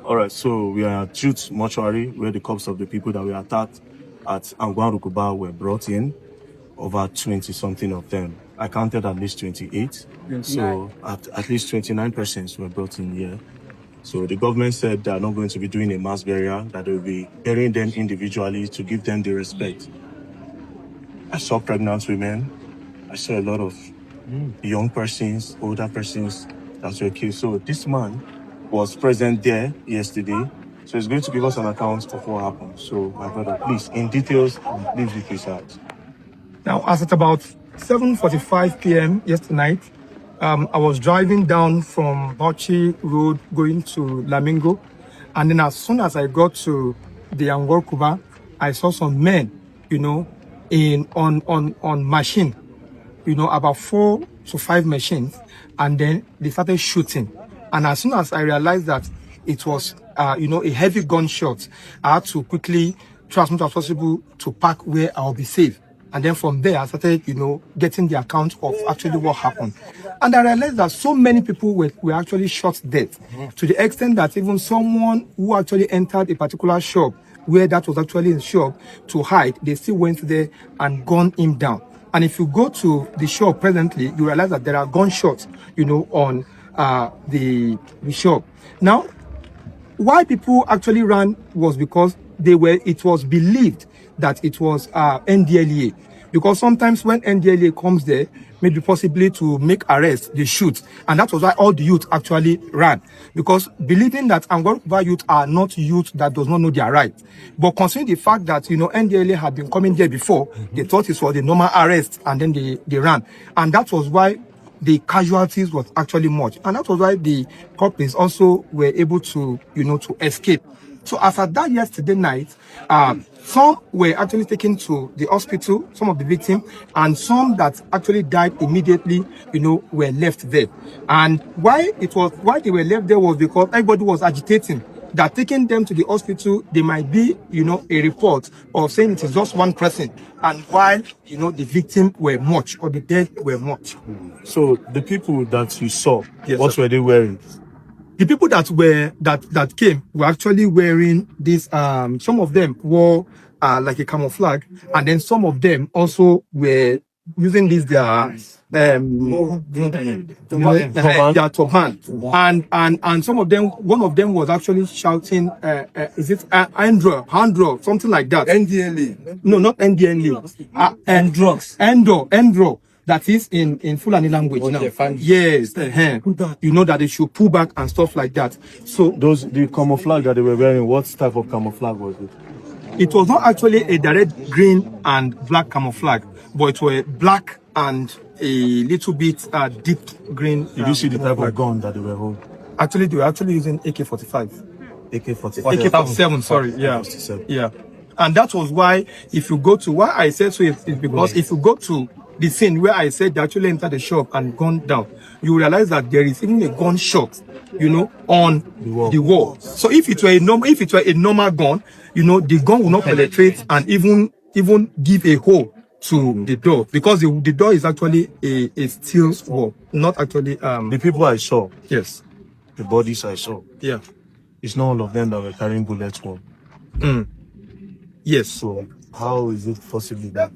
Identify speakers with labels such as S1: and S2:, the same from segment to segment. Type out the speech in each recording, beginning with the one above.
S1: All right, so we are at Jute Mortuary, where the corpses of the people that were attacked at Angwan Rukuba were brought in. Over 20-something of them. I counted at least 28. So at least 29 persons were brought in here. So the government said they are not going to be doing a mass burial, that they will be burying them individually to give them the respect. I saw pregnant women. I saw a lot of young persons, older persons that were killed. So this man was present there yesterday. So he's going to give us an account of what happened. So my brother, please, in details, please be precise.
S2: Now, as at about 7:45 p.m. yesterday night, I was driving down from Bauchi Road going to Lamingo. And then as soon as I got to the Angwan Rukuba, I saw some men, on machine, about 4 to 5 machines. And then they started shooting. And as soon as I realized that it was, a heavy gunshot, I had to quickly try as much as possible to park where I'll be safe. And then from there, I started, getting the account of actually what happened. And I realized that so many people were actually shot dead, to the extent that even someone who actually entered a particular shop where that was actually in shop to hide, they still went there and gunned him down. And if you go to the shop presently, you realize that there are gunshots, on the shop. Now, why people actually ran was because it was believed that it was NDLEA. Because sometimes when NDLEA comes there, maybe possibly to make arrests, they shoot. And that was why all the youth actually ran. Because believing that Angwan Rukuba youth are not youth that does not know their rights. But considering the fact that, NDLEA had been coming there before, they thought it was a normal arrest and then they ran. And that was why the casualties was actually much. And that was why the culprits also were able to, to escape. So after that yesterday night, some were actually taken to the hospital, some of the victims, and some that actually died immediately, were left there. And why they were left there was because everybody was agitating that taking them to the hospital, there might be, a report of saying it is just one person. And while, the victim were much, or the dead were much.
S1: So the people that you saw,
S2: yes,
S1: what
S2: sir.
S1: were they wearing?
S2: The people that came were actually wearing this. Some of them wore like a camouflage, and then some of them also were using this their turban. And some of them, one of them was actually shouting, is it Andro, something like that?
S3: NDLEA.
S2: No, not NDLEA. Endro. That is in Fulani language now. Yes, that they should pull back and stuff like that. So
S1: the camouflage that they were wearing, what type of camouflage was it?
S2: It was not actually a direct green and black camouflage, but it was black and a little bit deep green.
S1: Did you see the type of gun that they were holding?
S2: Actually, they were actually using AK-45. AK-47, sorry. Yeah. Yeah. And that was why, if you go to, why I said so, is because if you go to the scene where I said they actually entered the shop and gunned down, you realize that there is even a gunshot, on the wall. So if it were a normal gun, the gun will not penetrate and even give a hole to the door, because the door is actually a steel wall, not actually
S1: the people I saw.
S2: Yes.
S1: The bodies I saw.
S2: Yeah.
S1: It's not all of them that were carrying bullets home.
S2: Yes.
S1: So how is it possible that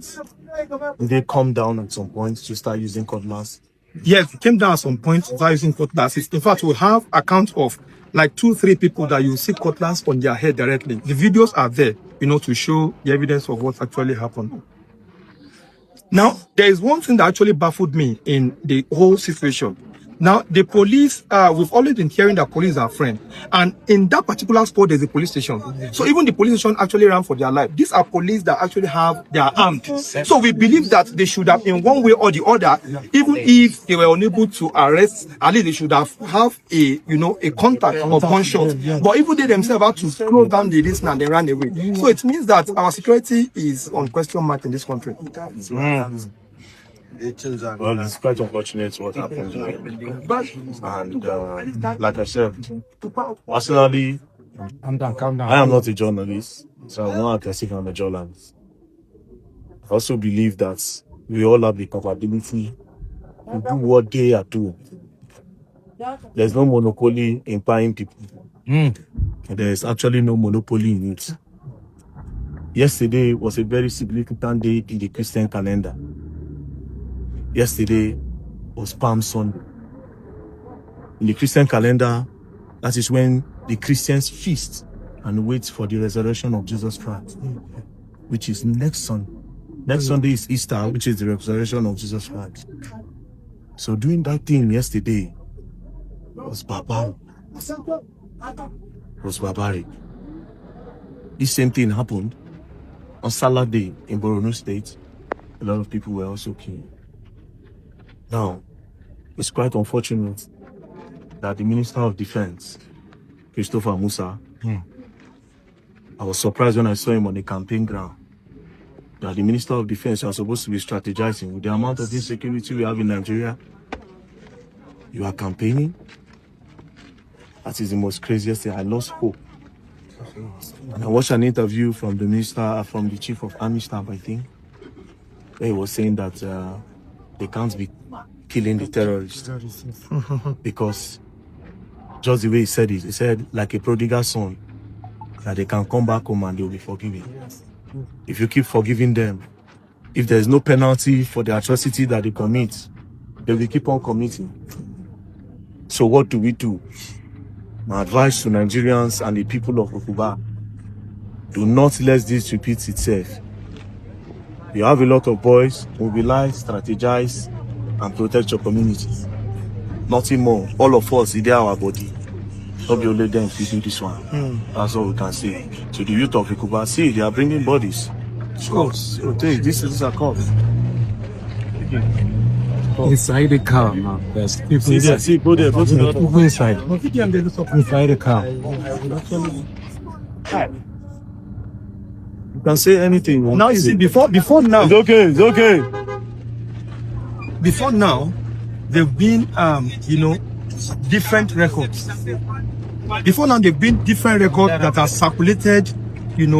S1: they come down at some point to start using cutlass?
S2: Yes, it came down at some point to start using cutlass. In fact, we have accounts of like 2-3 people that you see cutlass on their head directly. The videos are there, to show the evidence of what actually happened. Now, there is one thing that actually baffled me in the whole situation. Now, the police, we've always been hearing that police are friends. And in that particular spot, there's a police station. So even the police station actually ran for their life. These are police that actually they are armed. So we believe that they should have, in one way or the other, even if they were unable to arrest, at least they should have a contact or gunshot. But even they themselves had to close down the listener and they ran away. So it means that our security is on question mark in this country.
S1: Well, it's quite unfortunate what happened. And like I said, personally,
S2: calm down.
S1: I am not a journalist, so I'm not aggressive on the journalist. I also believe that we all have the capability to do what they are doing. There's no monopoly in buying people. There's actually no monopoly in it. Yesterday was a very significant day in the Christian calendar. Yesterday was Palm Sunday. In the Christian calendar, that is when the Christians feast and wait for the resurrection of Jesus Christ, which is next Sunday. Next Sunday is Easter, which is the resurrection of Jesus Christ. So doing that thing yesterday was barbaric. This same thing happened on Saturday in Borno State. A lot of people were also killed. Now, it's quite unfortunate that the Minister of Defense, Christopher Musa, I was surprised when I saw him on the campaign ground, that the Minister of Defense are supposed to be strategizing with the amount of insecurity we have in Nigeria. You are campaigning? That is the most craziest thing. I lost hope. And I watched an interview from the minister, from the Chief of Army Staff, I think, where he was saying that they can't be killing the terrorists because just the way he said, like a prodigal son, that they can come back home and they'll be forgiven. If you keep forgiving them, if there's no penalty for the atrocity that they commit, they will keep on committing. So what do we do? My advice to Nigerians and the people of Okuba: do not let this repeat itself. You have a lot of boys, mobilize, strategize, and protect your community. Nothing more. All of us, they are our body. Don't be only them if you do this one. That's all we can say. To the youth of Okuba, see, they are bringing bodies. So this is a call.
S3: Inside the car, man. There's people
S1: See,
S3: inside.
S1: see, go there, go to the
S3: People inside. Inside the car.
S1: You can say anything.
S2: Now you see, before now,
S1: It's okay, it's okay.
S2: before now, there've been different records. Before now, there've been different records that are circulated, in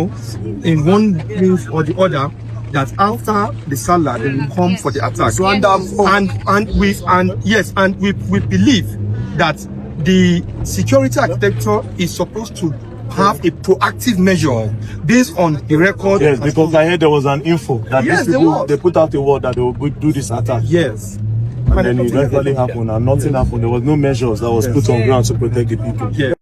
S2: one place or the other. That after the Salah, they will come for the attack. And we believe that the security architecture is supposed to have a proactive measure based on the record.
S1: Yes, because I heard there was an info that
S2: Yes,
S1: these
S2: there
S1: people,
S2: was.
S1: they put out a word that they will do this attack.
S2: Yes.
S1: And then it eventually happened and nothing happened. There was no measures that was put on ground to protect the people.
S2: Yeah.